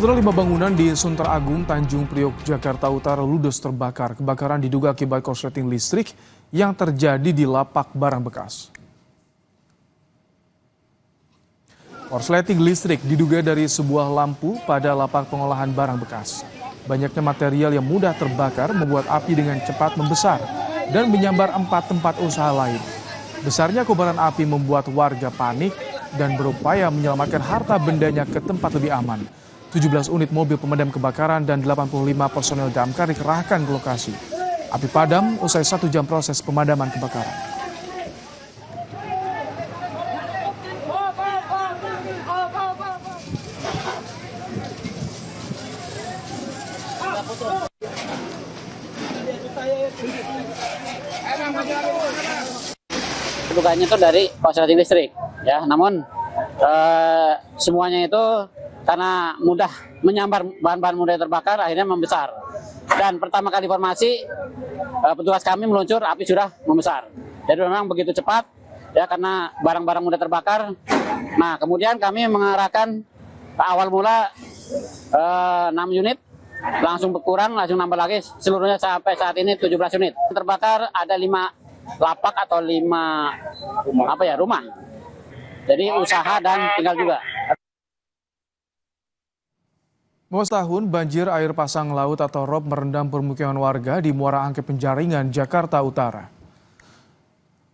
Setelah 5 bangunan di Sunter Agung, Tanjung Priok, Jakarta Utara ludes terbakar. Kebakaran diduga akibat korsleting listrik yang terjadi di lapak barang bekas. Korsleting listrik diduga dari sebuah lampu pada lapak pengolahan barang bekas. Banyaknya material yang mudah terbakar membuat api dengan cepat membesar dan menyambar 4 tempat usaha lain. Besarnya kobaran api membuat warga panik dan berupaya menyelamatkan harta bendanya ke tempat lebih aman. 17 unit mobil pemadam kebakaran dan 85 personel damkar dikerahkan ke lokasi. Api padam usai 1 jam proses pemadaman kebakaran. Duganya itu dari korsleting listrik, ya. Namun semuanya itu karena mudah menyambar bahan-bahan mudah terbakar, akhirnya membesar. Dan pertama kali informasi, petugas kami meluncur, api sudah membesar. Jadi memang begitu cepat, ya, karena barang-barang mudah terbakar. Nah, kemudian kami mengarahkan awal mula 6 unit, langsung berkurang, langsung nambah lagi, seluruhnya sampai saat ini 17 unit. Terbakar ada 5 lapak atau 5 rumah. Jadi usaha dan tinggal juga. Mau setahun banjir air pasang laut atau ROB merendam permukiman warga di Muara Angke Penjaringan, Jakarta Utara.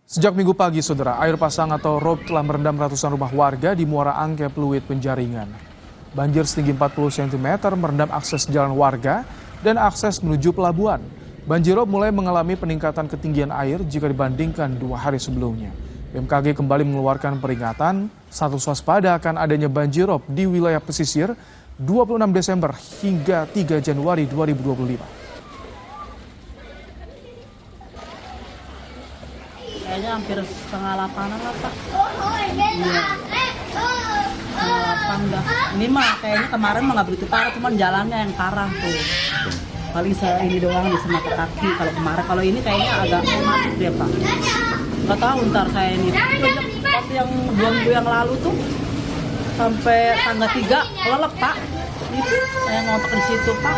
Sejak Minggu pagi, saudara, air pasang atau ROB telah merendam ratusan rumah warga di Muara Angke Pluit Penjaringan. Banjir setinggi 40 cm merendam akses jalan warga dan akses menuju pelabuhan. Banjirop mulai mengalami peningkatan ketinggian air jika dibandingkan 2 hari sebelumnya. BMKG kembali mengeluarkan peringatan status waspada akan adanya banjirop di wilayah pesisir 26 Desember hingga 3 Januari 2025. Kayaknya hampir setengah 8-an lah, Pak. Iya. Setengah 8 dah. Ini mah kayaknya kemarin mah nggak begitu parah, cuman jalannya yang parah tuh. Paling saya ini doang di semata kaki kalau kemarin. Kalau ini kayaknya agak masuk dia, Pak. Nggak tahu ntar saya ini. Waktu yang 2 minggu yang lalu tuh sampai tanggal 3 lelep, Pak. Itu saya ngontak di situ, Pak.